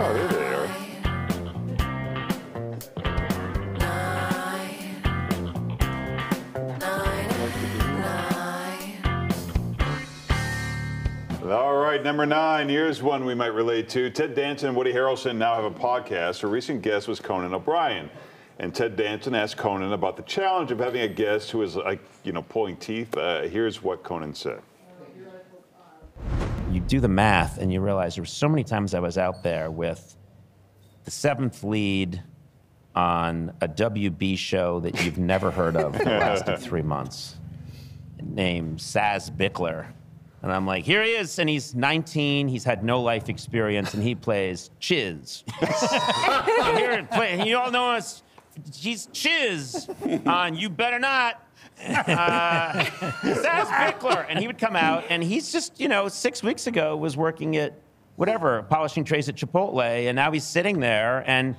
Oh, there they are. All right, number 9. Here's one we might relate to. Ted Danson and Woody Harrelson now have a podcast. A recent guest was Conan O'Brien. And Ted Danson asked Conan about the challenge of having a guest who is like, pulling teeth. Here's what Conan said. You do the math and you realize there were so many times I was out there with the 7th lead on a WB show that you've never heard of that lasted 3 months, named Saz Bickler. And I'm like, here he is, and he's 19, he's had no life experience, and he plays Chiz. And you all know us, he's Chiz on You Better Not. Saz Bickler. And he would come out, and he's just, 6 weeks ago was working at whatever, polishing trays at Chipotle, and now he's sitting there, and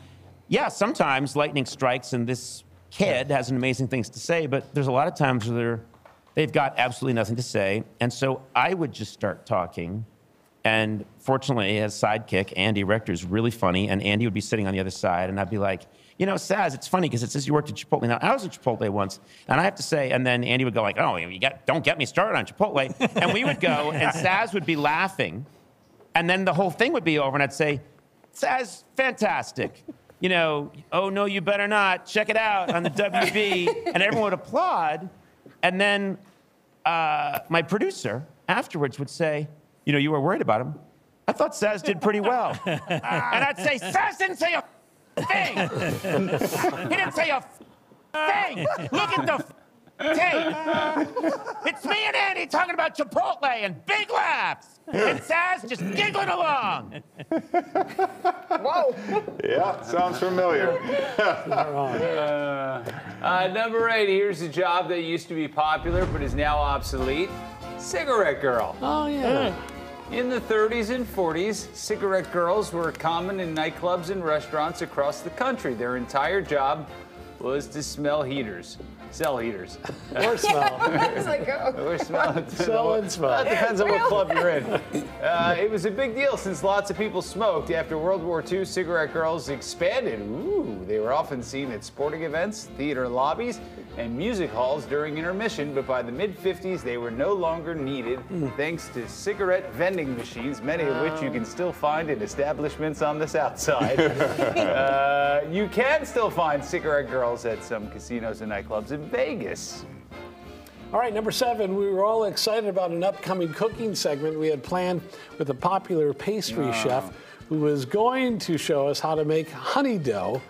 yeah, sometimes lightning strikes, and this kid has some amazing things to say, but there's a lot of times where they've got absolutely nothing to say. And so I would just start talking. And fortunately, as sidekick, Andy Richter is really funny. And Andy would be sitting on the other side. And I'd be like, Saz, it's funny because it says you worked at Chipotle. Now, I was at Chipotle once. And I have to say, and then Andy would go like, oh, don't get me started on Chipotle. And we would go, and Saz would be laughing. And then the whole thing would be over. And I'd say, Saz, fantastic. Oh, no, you better not. Check it out on the WB. And everyone would applaud. And then my producer afterwards would say, you were worried about him. I thought Saz did pretty well. And I'd say, Saz didn't say a thing. He didn't say a thing. Look at the tape. It's me and Andy talking about Chipotle and big laughs. And Saz just giggling along. Whoa. Yeah, sounds familiar. Number 8, here's a job that used to be popular but is now obsolete. Cigarette girl. Oh, yeah. In the 30s and 40s, cigarette girls were common in nightclubs and restaurants across the country. Their entire job was to sell heaters. Or smell. It's like, Or smell. Sell and smell. It depends on what club you're in. It was a big deal since lots of people smoked. After World War II, cigarette girls expanded. Ooh, they were often seen at sporting events, theater lobbies, and music halls during intermission, but by the mid-50s, they were no longer needed thanks to cigarette vending machines, many of which you can still find in establishments on the South Side. You can still find cigarette girls at some casinos and nightclubs in Vegas. All right, number 7, we were all excited about an upcoming cooking segment we had planned with a popular pastry chef who was going to show us how to make honey dough.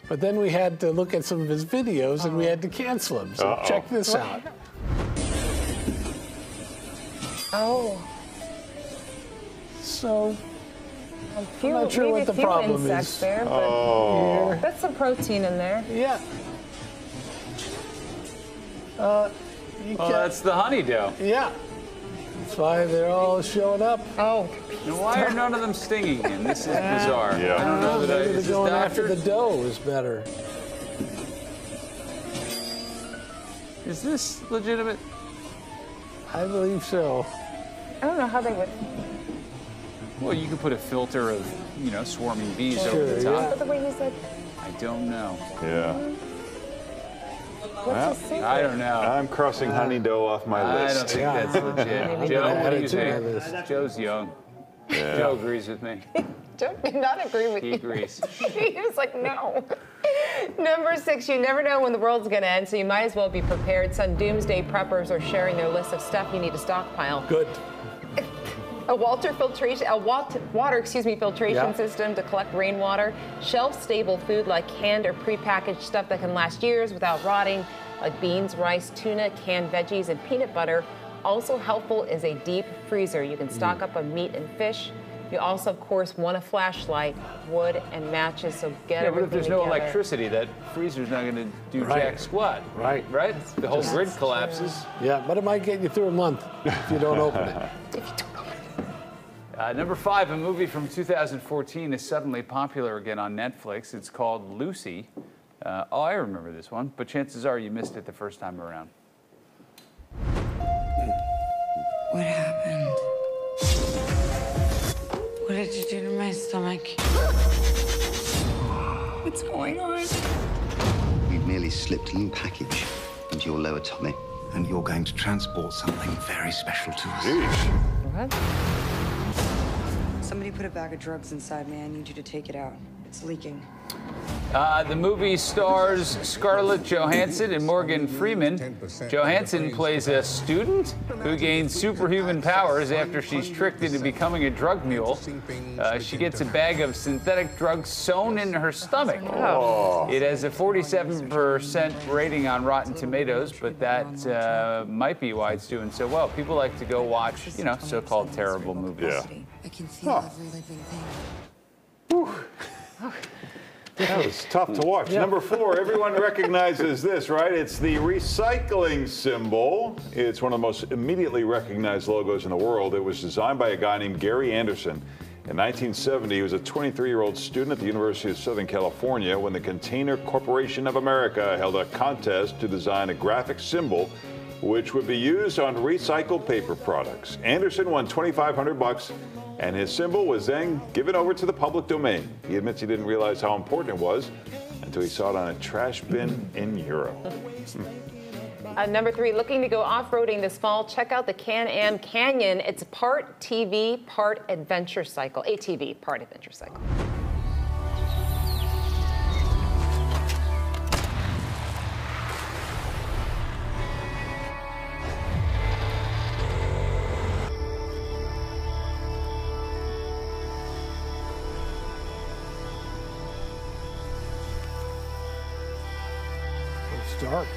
But then we had to look at some of his videos and we had to cancel him. So check this out. oh. So A I'm few, not sure maybe what a the few problem insects is. there, but that's some protein in there. Yeah. You Well, can't- that's the honey dough. yeah. That's why they're all showing up. Oh, Now, why are none of them stinging him? This is bizarre. Yeah. I don't know that Maybe this they're is going after the doctors. dough is better. Is this legitimate? I believe so. I don't know how they would. Well, you could put a filter of, swarming bees over Sure, the top. yeah. But the way he said, I don't know. Yeah. what's his secret? I don't know. I'm crossing honey dough off my I list. don't think that's legit. Maybe Joe, not. what do you Add it to my think? list. Joe's young. Joe agrees with me. Joe did not agree with He you. agrees. He was like, no. Number 6, you never know when the world's going to end, so you might as well be prepared. Some doomsday preppers are sharing their list of stuff you need to stockpile. Good. A water filtration Yeah. system to collect rainwater, shelf-stable food like canned or prepackaged stuff that can last years without rotting, like beans, rice, tuna, canned veggies, and peanut butter. Also helpful is a deep freezer. You can stock up on meat and fish. You also, of course, want a flashlight, wood, and matches, so get Yeah, but everything if there's no together. electricity, that freezer's not going to do Right. jack squat. Right. Right? The whole grid collapses. Yeah, but it might get you through a month if you don't open it. Number 5, a movie from 2014 is suddenly popular again on Netflix. It's called Lucy. I remember this one, but chances are you missed it the first time around. What happened? What did you do to my stomach? What's going on? We've merely slipped a new package into your lower tummy, and you're going to transport something very special to us. What? Somebody put a bag of drugs inside me. I need you to take it out. It's leaking. The movie stars Scarlett Johansson and Morgan Freeman. Johansson plays a student who gains superhuman powers after she's tricked into becoming a drug mule. She gets a bag of synthetic drugs sewn into her stomach. Oh. It has a 47% rating on Rotten Tomatoes, but that might be why it's doing so well. People like to go watch, you know, so-called terrible movies. Yeah. I can feel every living thing. That was tough to watch. Number 4, everyone recognizes this, right? It's the recycling symbol. It's one of the most immediately recognized logos in the world. It was designed by a guy named Gary Anderson. In 1970, he was a 23-year-old student at the University of Southern California when the Container Corporation of America held a contest to design a graphic symbol which would be used on recycled paper products. Anderson won $2,500, and his symbol was then given over to the public domain. He admits he didn't realize how important it was until he saw it on a trash bin in Europe. Number 3, looking to go off-roading this fall, check out the Can-Am Canyon. It's part TV, part adventure cycle. ATV, part adventure cycle. It's dark.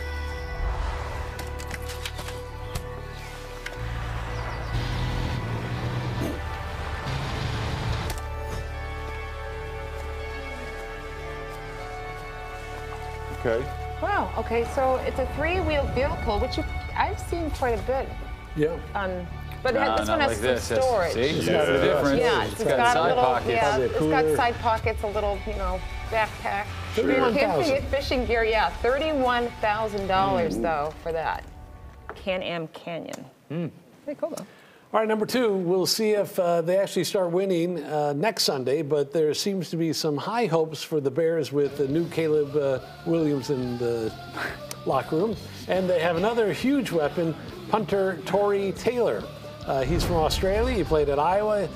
Okay. Wow. Okay, so it's a 3-wheeled vehicle, which I've seen quite a bit. Yeah. But this one has some storage. See, Yeah. that's the difference. Yeah, It's got side little, pockets. yeah, Probably a it's got cooler. side pockets, a little, backpack. For your 31,000. camping and fishing gear, yeah, $31,000 though for that. Can-Am Canyon. Pretty cool though. All right, number 2, we'll see if they actually start winning next Sunday, but there seems to be some high hopes for the Bears with the new Caleb Williams in the locker room. And they have another huge weapon, punter Tory Taylor. He's from Australia. He played at Iowa.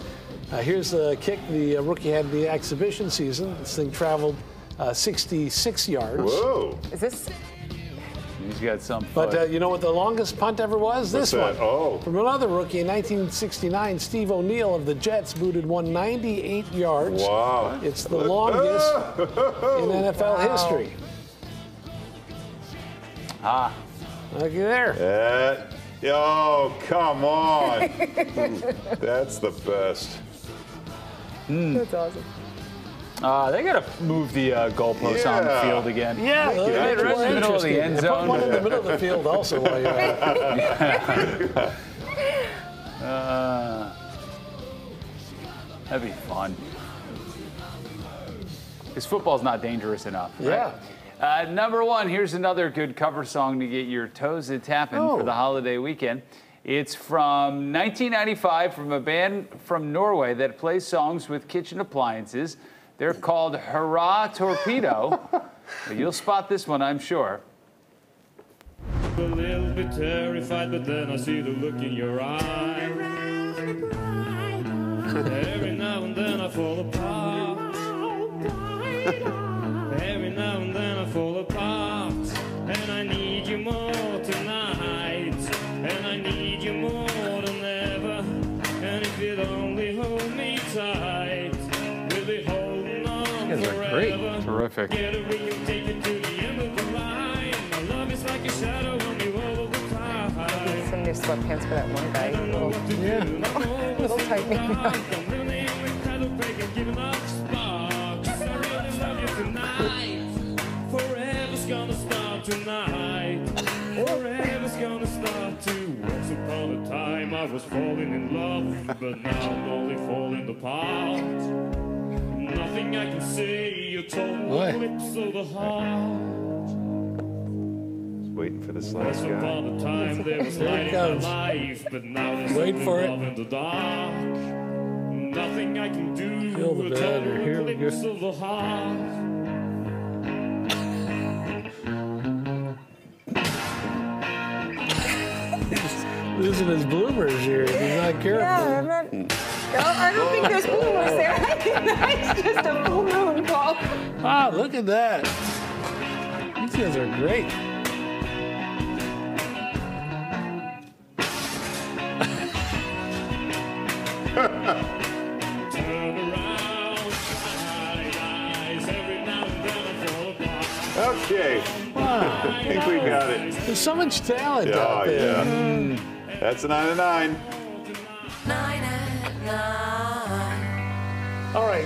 Here's the kick the rookie had in the exhibition season. This thing traveled 66 yards. Whoa. Is this? He's got some But foot. you know what the longest punt ever was? What's This one. that? Oh. From another rookie in 1969, Steve O'Neill of the Jets booted 198 yards. Wow. It's the longest in NFL history. Looky there. Oh, come on. That's the best. That's awesome. They got to move the goalposts on the Yeah. field again. Yeah, Get it right in the middle of the end Put zone. one in the middle of the field also while you're at it. That'd be fun. Because football's not dangerous enough. Right? Yeah. Number 1, here's another good cover song to get your toes a tapping for the holiday weekend. It's from 1995 from a band from Norway that plays songs with kitchen appliances. They're called Hurrah Torpedo. You'll spot this one, I'm sure. A little bit terrified, but then I see the look in your eye. Every now and then I fall apart. Every now and then I fall apart. And I need you more tonight. And I need you more than ever. And if you'd only hold me tight, we'll be holding on forever. Terrific. Get a ring and take it to the end of the line. My love is like a shadow on you all of the time. Some new sweatpants for that one guy. I know what to do. Little tight maybe not. I'm really with Tyler Craig and giving up sparks. I really love you tonight. Forever's gonna start tonight. Forever's gonna start too. Once upon a time I was falling in love, but now I'm only falling apart. Nothing I can say, you told my lips of the heart. Waiting for this Once last upon guy. a time there was Here it light in my comes. life, but now there's Wait only for it. love in the dark. nothing I can do. Feel the better. Here we go. Of the heart. Losing his bloomers here. He's not careful. I don't think there's bloomers there. I think that's just a full moon, Paul. Ah, look at that. These guys are great. Turn around, side eyes, every now and then I fall apart. Okay. I think we got it. There's so much talent Oh, out there. yeah. That's a 9 and 9. All right.